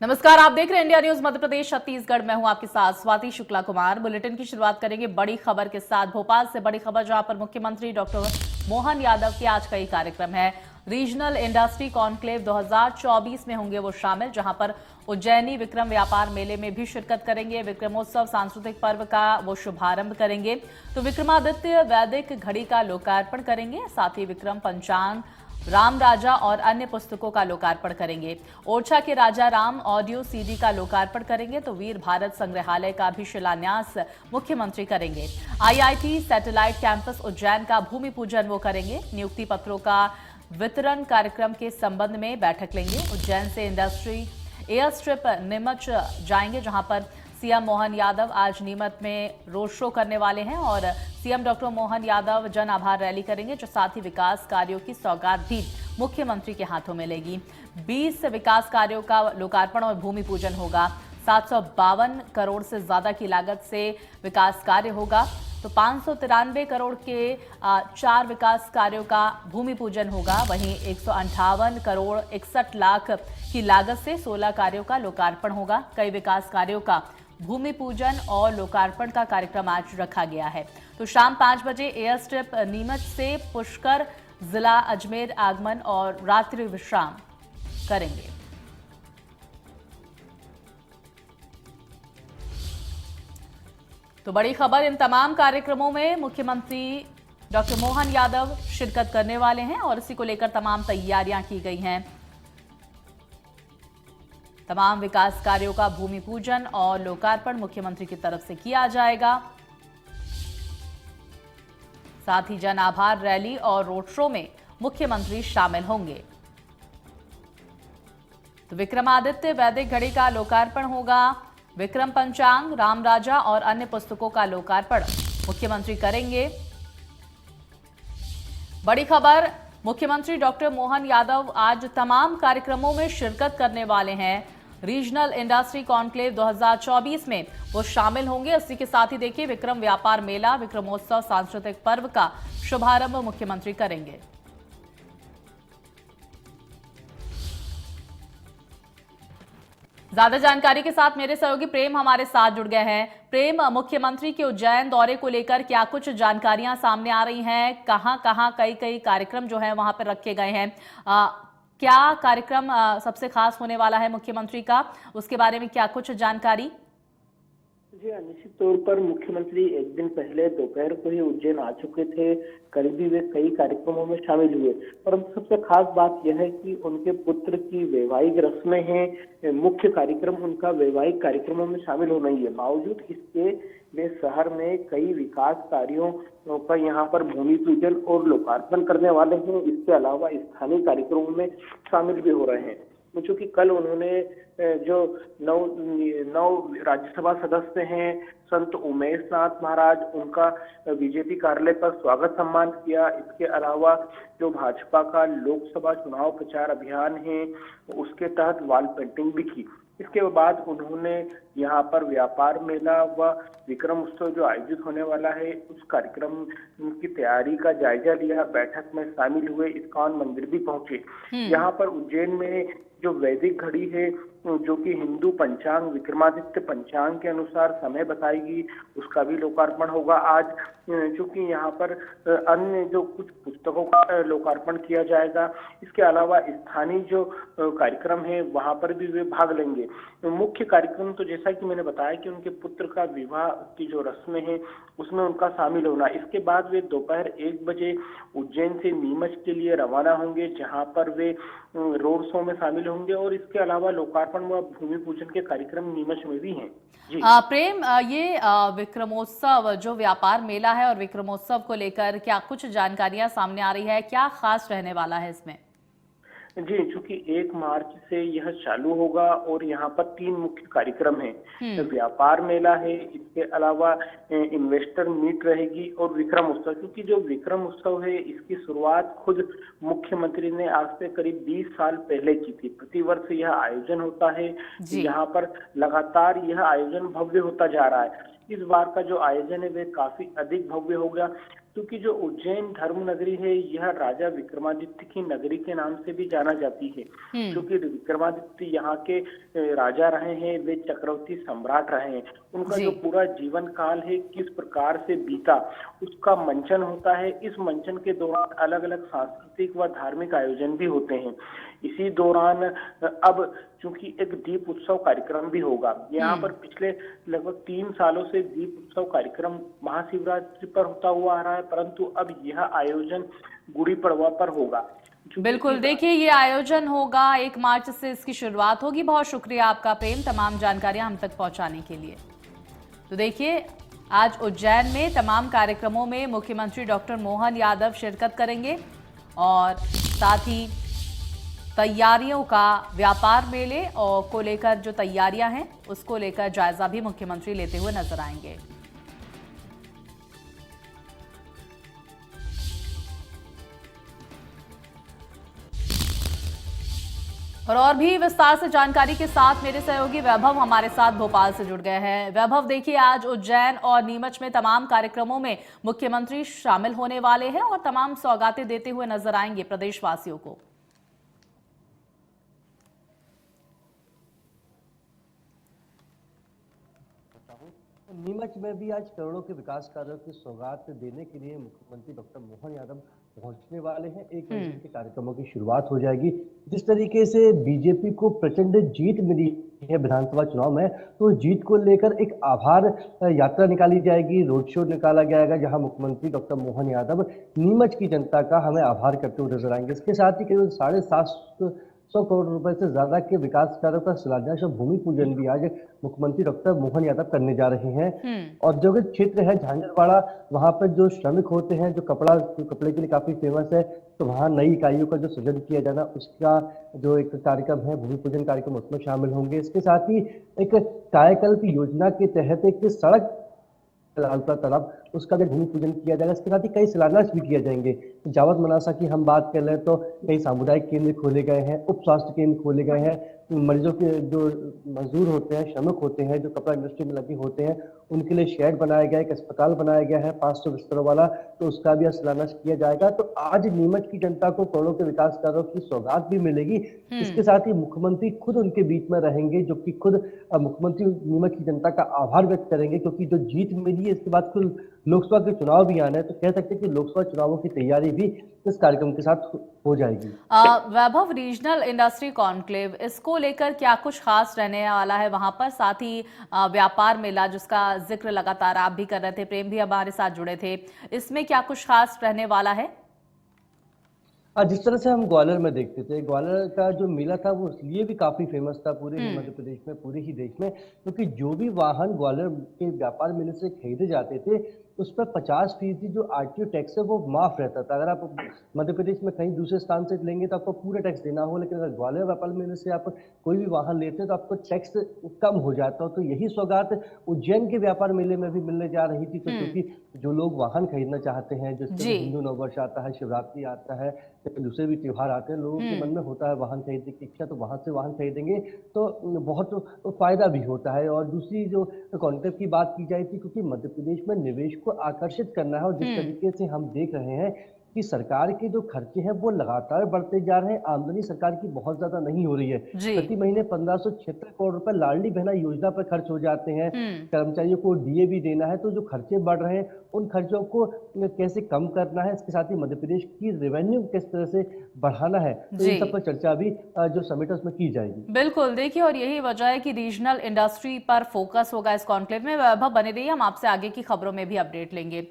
नमस्कार, आप देख रहे हैं इंडिया न्यूज मध्य प्रदेश छत्तीसगढ़। मैं हूं आपके साथ स्वाति शुक्ला कुमार। बुलेटिन की शुरुआत करेंगे बड़ी खबर के साथ। भोपाल से बड़ी खबर, जहां पर मुख्यमंत्री डॉक्टर मोहन यादव के आज कई कार्यक्रम है। रीजनल इंडस्ट्री कॉन्क्लेव 2024 में होंगे वो शामिल, जहां पर उज्जैनी विक्रम व्यापार मेले में भी शिरकत करेंगे। विक्रमोत्सव सांस्कृतिक पर्व का वो शुभारंभ करेंगे। तो विक्रमादित्य वैदिक घड़ी का लोकार्पण करेंगे। साथ ही विक्रम पंचांग, राम राजा और अन्य पुस्तकों का लोकार्पण करेंगे। ओरछा के राजा राम ऑडियो सीडी का लोकार्पण करेंगे। तो वीर भारत संग्रहालय का भी शिलान्यास मुख्यमंत्री करेंगे। आईआईटी सैटेलाइट कैंपस उज्जैन का भूमि पूजन वो करेंगे। नियुक्ति पत्रों का वितरण कार्यक्रम के संबंध में बैठक लेंगे। उज्जैन से इंडस्ट्री एयर स्ट्रिप नीमच जाएंगे, जहां पर सीएम मोहन यादव आज नीमच में रोड शो करने वाले हैं और सीएम डॉक्टर मोहन यादव जन आभार रैली करेंगे, जो साथ ही विकास कार्यों की सौगात भी मुख्यमंत्री के हाथों मिलेगी। 20 विकास कार्यों का लोकार्पण और भूमि पूजन होगा। 752 करोड़ से ज्यादा की लागत से विकास कार्य होगा। तो 593 करोड़ के 4 विकास कार्यों का भूमि पूजन होगा। वहीं 158 करोड़ 61 लाख की लागत से 16 कार्यों का लोकार्पण होगा। कई विकास कार्यों का भूमि पूजन और लोकार्पण का कार्यक्रम आज रखा गया है। तो शाम 5 बजे एयर स्ट्रिप नीमच से पुष्कर जिला अजमेर आगमन और रात्रि विश्राम करेंगे। तो बड़ी खबर, इन तमाम कार्यक्रमों में मुख्यमंत्री डॉक्टर मोहन यादव शिरकत करने वाले हैं और इसी को लेकर तमाम तैयारियां की गई हैं। तमाम विकास कार्यों का भूमि पूजन और लोकार्पण मुख्यमंत्री की तरफ से किया जाएगा। साथ ही जन आभार रैली और रोड शो में मुख्यमंत्री शामिल होंगे। तो विक्रमादित्य वैदिक घड़ी का लोकार्पण होगा। विक्रम पंचांग, राम राजा और अन्य पुस्तकों का लोकार्पण मुख्यमंत्री करेंगे। बड़ी खबर, मुख्यमंत्री डॉक्टर मोहन यादव आज तमाम कार्यक्रमों में शिरकत करने वाले हैं। रीजनल इंडस्ट्री कॉन्क्लेव 2024 में वो शामिल होंगे। इसी के साथ ही देखिए, विक्रम व्यापार मेला, विक्रमोत्सव सांस्कृतिक पर्व का शुभारंभ मुख्यमंत्री करेंगे। ज्यादा जानकारी के साथ मेरे सहयोगी प्रेम हमारे साथ जुड़ गए हैं। प्रेम, मुख्यमंत्री के उज्जैन दौरे को लेकर क्या कुछ जानकारियां सामने आ रही हैं? कहां कहां कई कार्यक्रम जो है वहां पर रखे गए हैं? क्या कार्यक्रम सबसे खास होने वाला है मुख्यमंत्री का, उसके बारे में क्या कुछ जानकारी? जी हाँ, निश्चित तौर पर मुख्यमंत्री एक दिन पहले दोपहर को ही उज्जैन आ चुके थे। करीबी वे कई कार्यक्रमों में शामिल हुए, परंतु सबसे खास बात यह है कि उनके पुत्र की वैवाहिक रस्में हैं। मुख्य कार्यक्रम उनका वैवाहिक कार्यक्रमों में शामिल होना ही है। बावजूद इसके वे शहर में कई विकास कार्यों का यहाँ पर भूमि पूजन और लोकार्पण करने वाले हैं। इसके अलावा स्थानीय कार्यक्रमों में शामिल भी हो रहे हैं। चूंकि कल उन्होंने जो नौ राज्यसभा सदस्य हैं, संत उमेश नाथ महाराज, उनका बीजेपी कार्यालय पर स्वागत सम्मान किया। इसके अलावा जो भाजपा का लोकसभा चुनाव प्रचार अभियान है, उसके तहत वॉल पेंटिंग भी की। इसके बाद उन्होंने यहाँ पर व्यापार मेला व विक्रम उत्सव जो आयोजित होने वाला है, उस कार्यक्रम की तैयारी का जायजा लिया। बैठक में शामिल हुए, इस्कॉन मंदिर भी पहुंचे। यहाँ पर उज्जैन में जो वैदिक घड़ी है, जो कि हिंदू पंचांग विक्रमादित्य पंचांग के अनुसार समय बताएगी, उसका भी लोकार्पण होगा आज। चूंकि यहाँ पर अन्य जो कुछ पुस्तकों का लोकार्पण किया जाएगा। इसके अलावा स्थानीय जो कार्यक्रम है वहां पर भी वे भाग लेंगे। मुख्य कार्यक्रम तो जैसा कि मैंने बताया कि उनके पुत्र का विवाह की जो रस्में हैं उसमें उनका शामिल होना। इसके बाद वे दोपहर 1 बजे उज्जैन से नीमच के लिए रवाना होंगे, जहां पर वे रोड शो में शामिल होंगे और इसके अलावा लोकार्पण व भूमि पूजन के कार्यक्रम नीमच में भी हैं। जी प्रेम, ये विक्रमोत्सव जो व्यापार मेला है और विक्रमोत्सव को लेकर क्या कुछ जानकारियां सामने आ रही है? क्या खास रहने वाला है इसमें? जी, चूंकि 1 मार्च से यह चालू होगा और यहाँ पर 3 मुख्य कार्यक्रम हैं। व्यापार मेला है, इसके अलावा इन्वेस्टर मीट रहेगी और विक्रम उत्सव। क्योंकि जो विक्रम उत्सव है, इसकी शुरुआत खुद मुख्यमंत्री ने आज से करीब 20 साल पहले की थी। प्रतिवर्ष यह आयोजन होता है। यहाँ पर लगातार यह आयोजन भव्य होता जा रहा है। इस बार का जो आयोजन है वह काफी अधिक भव्य होगा। क्योंकि जो उज्जैन धर्म नगरी है यह राजा विक्रमादित्य की नगरी के नाम से भी जाना जाती है। क्योंकि विक्रमादित्य यहाँ के राजा रहे हैं, वे चक्रवर्ती सम्राट रहे हैं। उनका जो पूरा जीवन काल है किस प्रकार से बीता उसका मंचन होता है। इस मंचन के दौरान अलग अलग सांस्कृतिक व धार्मिक आयोजन भी होते हैं। इसी दौरान अब चूंकि एक दीप उत्सव कार्यक्रम भी होगा, यहाँ पर पिछले लगभग 3 सालों से दीप उत्सव कार्यक्रम महाशिवरात्रि पर होता हुआ आ रहा है, परंतु अब यह आयोजन गुड़ी पड़वा पर होगा। बिल्कुल, देखिए ये आयोजन होगा 1 मार्च से इसकी शुरुआत होगी। बहुत शुक्रिया आपका प्रेम, तमाम जानकारियां हम तक पहुंचाने के लिए। तो देखिए आज उज्जैन में तमाम कार्यक्रमों में मुख्यमंत्री डॉक्टर मोहन यादव शिरकत करेंगे और साथ ही तैयारियों का व्यापार मेले और को लेकर जो तैयारियां हैं उसको लेकर जायजा भी मुख्यमंत्री लेते हुए नजर आएंगे। और भी विस्तार से जानकारी के साथ मेरे सहयोगी वैभव हमारे साथ भोपाल से जुड़ गए हैं। वैभव, देखिए आज उज्जैन और नीमच में तमाम कार्यक्रमों में मुख्यमंत्री शामिल होने वाले हैं और तमाम सौगातें देते हुए नजर आएंगे प्रदेशवासियों को। नीमच में भी आज करोड़ों के विकास कार्यों की सौगात देने के लिए मुख्यमंत्री डॉक्टर मोहन यादव पहुंचने वाले हैं। 1 महीने के कार्यक्रमों की शुरुआत हो जाएगी। जिस तरीके से बीजेपी को प्रचंड जीत मिली है विधानसभा चुनाव में, तो जीत को लेकर एक आभार यात्रा निकाली जाएगी, रोड शो निकाला जाएगा, जहां मुख्यमंत्री डॉक्टर मोहन यादव नीमच की जनता का हमें आभार करते हुए नजर आएंगे। इसके साथ ही करीब 750 करोड़ रुपए से ज्यादा के विकास कार्यों का शिलान्यास और भूमि पूजन भी आज मुख्यमंत्री डॉक्टर मोहन यादव करने जा रहे हैं। औद्योगिक क्षेत्र है झांझरवाड़ा, वहां पर जो श्रमिक होते हैं, जो कपड़े के लिए काफी फेमस है, तो वहाँ नई इकाइयों का जो सृजन किया जाना, उसका जो एक कार्यक्रम है भूमि पूजन कार्यक्रम, उसमें शामिल होंगे। इसके साथ ही एक कायाकल्प योजना के तहत एक सड़क लालपुरा तालाब, उसका भी भूमि पूजन किया जाएगा। इसके साथ ही कई शिलान्यास भी किए जाएंगे। जावत मनासा की हम बात कर लें तो कई सामुदायिक केंद्र खोले गए हैं, उप स्वास्थ्य केंद्र खोले गए हैं। मरीजों के जो मजदूर होते हैं, श्रमिक होते हैं, जो कपड़ा इंडस्ट्री में लगे होते हैं, उनके लिए शेड बनाया गया है, एक अस्पताल बनाया गया है 500 बिस्तरों वाला, तो उसका भी शिलान्यास किया जाएगा। तो आज नीमच की जनता को करोड़ों के विकास कार्यों की सौगात भी मिलेगी। इसके साथ ही मुख्यमंत्री खुद उनके बीच में रहेंगे, जो कि खुद मुख्यमंत्री नीमच की जनता का आभार व्यक्त करेंगे, क्योंकि जो जीत मिली है इसके बाद कुल लोकसभा के चुनाव भी आना है, तो कह सकते हैं कि लोकसभा चुनावों की तैयारी भी इस कार्यक्रम के साथ हो जाएगी। वैभव, रीजनल इंडस्ट्री कॉन्क्लेव, इसको लेकर क्या कुछ खास रहने वाला है वहां पर? साथ ही व्यापार मेला जिसका जिक्र लगातार आप भी कर रहे थे, प्रेम भी हमारे साथ जुड़े थे, इसमें क्या कुछ खास रहने वाला है? जिस तरह से हम ग्वालियर में देखते थे, ग्वालियर का जो मेला था वो इसलिए भी काफी फेमस था पूरे मध्य प्रदेश में, पूरे ही देश में, क्योंकि जो भी वाहन ग्वालियर के व्यापार मेले से खरीदे जाते थे उस पर 50% जो आरटीओ टैक्स है वो माफ रहता था। अगर आप मध्य प्रदेश में कहीं दूसरे स्थान से लेंगे तो आपको पूरा टैक्स देना हो, लेकिन अगर ग्वालियर व्यापार मेले से आप कोई भी वाहन लेते हैं तो आपको टैक्स कम हो जाता हो। तो यही सौगात उज्जैन के व्यापार मेले में भी मिलने जा रही थी। तो क्योंकि जो लोग वाहन खरीदना चाहते हैं, जैसे हिंदू नववर्ष आता है, शिवरात्रि आता है, दूसरे भी त्योहार आते हैं, लोगों के मन में होता है वाहन खरीदने की इच्छा, तो वहां से वाहन खरीदेंगे तो बहुत फायदा भी होता है। और दूसरी जो कॉन्क्लेव की बात की जाए थी, क्योंकि मध्य प्रदेश में निवेश को आकर्षित करना है, और जिस तरीके से हम देख रहे हैं कि सरकार के जो खर्चे हैं वो लगातार बढ़ते जा रहे हैं, आमदनी सरकार की बहुत ज्यादा नहीं हो रही है। प्रति महीने 1576 करोड़ रुपए लाडली बहना योजना पर खर्च हो जाते हैं, कर्मचारियों को डीए भी देना है, तो जो खर्चे बढ़ रहे हैं उन खर्चों को कैसे कम करना है, इसके साथ ही मध्य प्रदेश की रेवेन्यू किस तरह से बढ़ाना है, तो इन सब पर चर्चा भी जो समिट है उसमें की जाएगी। बिल्कुल, देखिए और यही वजह है कि रीजनल इंडस्ट्री पर फोकस होगा इस कॉन्क्लेव में। वैभव बने रहिए, हम आपसे आगे की खबरों में भी अपडेट लेंगे।